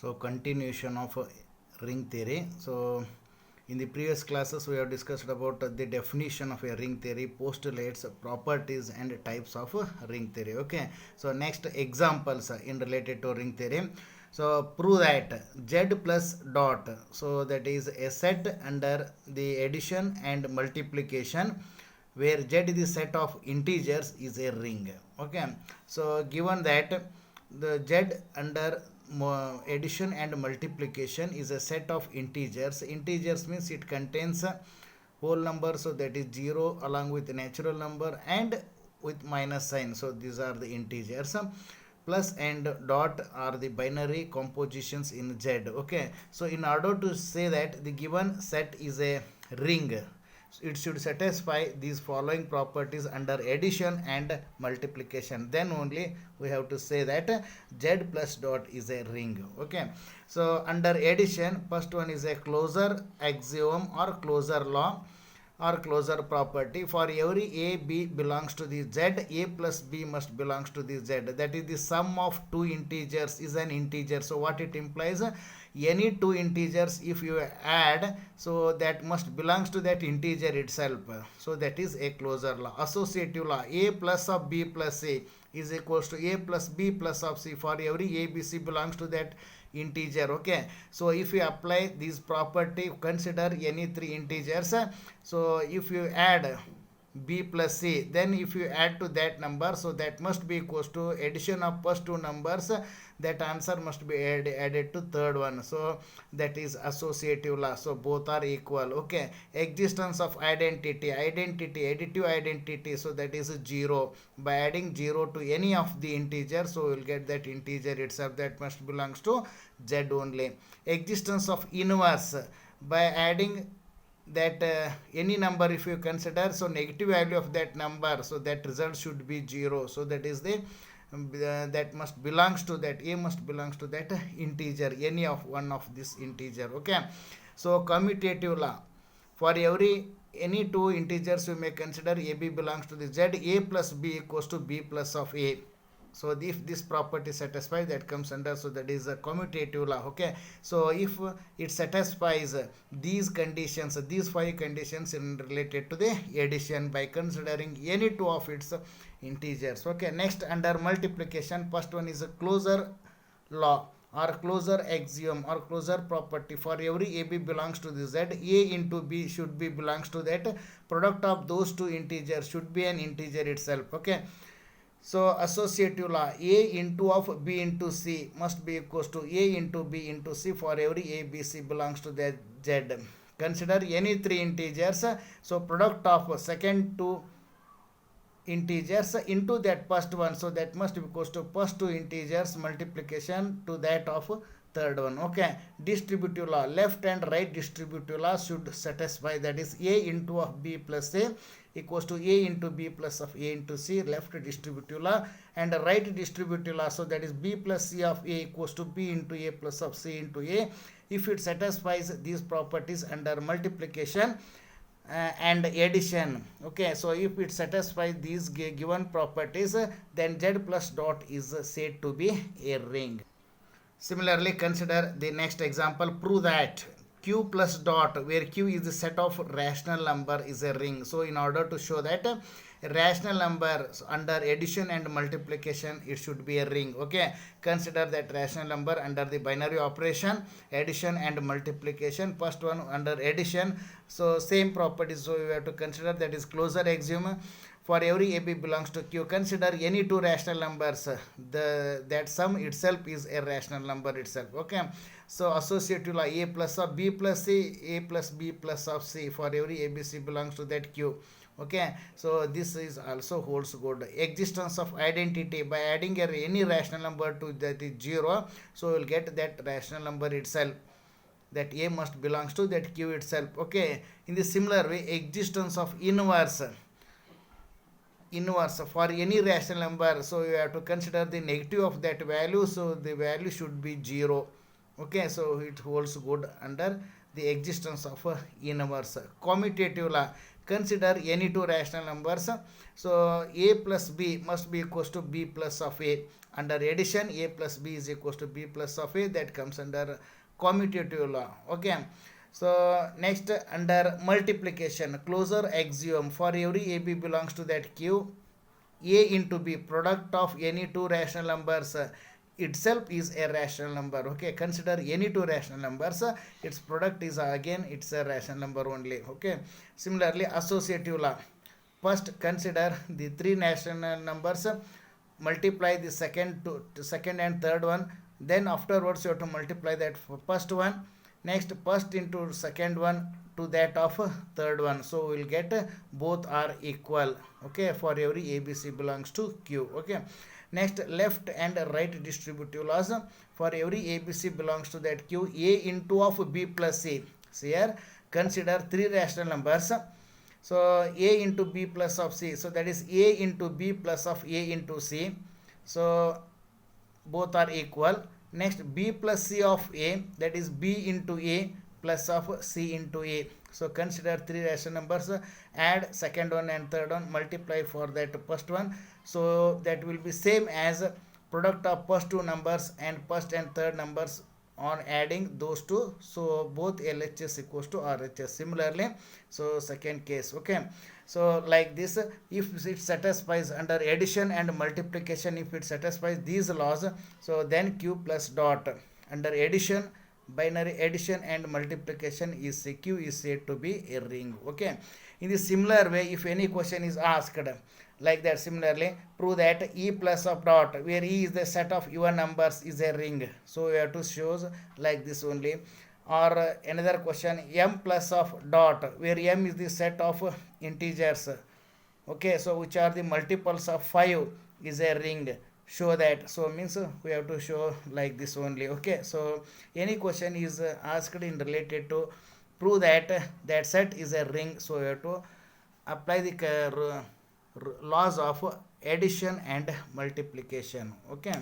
So continuation of ring theory. So in the previous classes we have discussed about the definition of a ring theory, postulates, properties and types of ring theory. Okay, so next examples in related to ring theory. So prove that z plus dot, so that is a set under the addition and multiplication where z is the set of integers is a ring. Okay, so given that the z under addition and multiplication is a set of integers. Integers means it contains a whole number, so that is 0 along with natural number and with minus sign, so these are the integers. Plus and dot are the binary compositions in z. Okay, so in order to say that the given set is a ring, it should satisfy these following properties under addition and multiplication, then only we have to say that z plus dot is a ring. Okay, so under addition, first one is a closure axiom or closure law or closure property. For every a b belongs to the z, a plus b must belongs to the z. That is the sum of two integers is an integer. So what it implies, any two integers if you add, so that must belongs to that integer itself. So that is a closure law. Associative law, a plus of b plus a is equals to a plus b plus of c. For every a b c belongs to that integer. Okay, so if you apply this property, consider any three integers. So if you add b plus c, then if you add to that number, so that must be equals to addition of first two numbers, that answer must be added to third one. So that is associative law. So both are equal. Okay, existence of identity, additive identity, so that is 0. By adding 0 to any of the integers, so we will get that integer itself, that must belongs to z only. Existence of inverse, by adding that any number if you consider, so negative value of that number, so that result should be 0. So that is the that must belongs to that, a must belongs to that integer, any of one of this integer. Okay, so commutative law, for every any two integers you may consider a b belongs to the z, a plus b equals to b plus of a. So if this property satisfies, that comes under, so that is a commutative law. Okay, so if it satisfies these conditions, these 5 conditions in related to the addition by considering any two of its integers. Okay, next under multiplication, first one is a closure law or closure axiom or closure property. For every ab belongs to the z, a into b should be belongs to that product of those two integers should be an integer itself. Okay, so associative law, a into of b into c must be equals to a into b into c for every a b c belongs to that z. Consider any three integers, so product of second two integers into that first one, so that must be equals to first two integers multiplication to that of third one. Okay, distributive law, left and right distributive law should satisfy, that is a into of b plus a equals to a into b plus of a into c, left distributive law. And right distributive law, so that is b plus c of a equals to b into a plus of c into a. If it satisfies these properties under multiplication and addition. Okay, so if it satisfies these given properties, then z plus dot is said to be a ring. Similarly, consider the next example. Prove that q plus dot, where q is the set of rational number, is a ring. So in order to show that a rational number under addition and multiplication, it should be a ring. Okay, consider that rational number under the binary operation, addition and multiplication. First one under addition, so same properties, so we have to consider, that is closure axiom. For every ab belongs to q, consider any two rational numbers, that sum itself is a rational number itself. Okay, so associative law, a plus of b plus c, a plus b plus of c, for every abc belongs to that q. Okay, so this is also holds good. Existence of identity, by adding any rational number to that is 0, so we will get that rational number itself, that a must belongs to that q itself. Okay, in the similar way, existence of inverse for any rational number, so you have to consider the negative of that value, so the value should be 0. Okay, so it holds good under the existence of inverse. Commutative law, consider any two rational numbers. So a plus b must be equals to b plus of a. Under addition, a plus b is equals to b plus of a, that comes under commutative law. Okay. So next, under multiplication, closure axiom: for every ab belongs to that q, a into b, product of any two rational numbers itself is a rational number. Okay, consider any two rational numbers, its product is again it's a rational number only. Okay, similarly associative law: first consider the three rational numbers, multiply the second and third one, then afterwards you have to multiply that first one, next first into second one to that of third one, so we will get both are equal. Okay, for every abc belongs to q. Okay, next, left and right distributive laws: for every abc belongs to that q, a into of b plus c. So here consider three rational numbers, so a into b plus of c, so that is a into b plus of a into c, so both are equal. Next, b plus c of a, that is b into a plus of c into a. So consider three rational numbers, add second one and third one, multiply for that first one, so that will be same as product of first two numbers and first and third numbers on adding those two, so both LHS equals to RHS. Similarly, so second case. Okay, so like this, if it satisfies under addition and multiplication, if it satisfies these laws, so then q plus dot. Under addition, binary addition and multiplication, is q is said to be a ring. Okay, in the similar way, if any question is asked like that, similarly prove that e plus of dot, where e is the set of even numbers, is a ring. So we have to show like this only. Or another question, m plus of dot, where m is the set of integers. Okay, so which are the multiples of 5, is a ring. Show that. So means we have to show like this only. Okay, so any question is asked in related to prove that that set is a ring, so we have to apply the laws of addition and multiplication. Okay.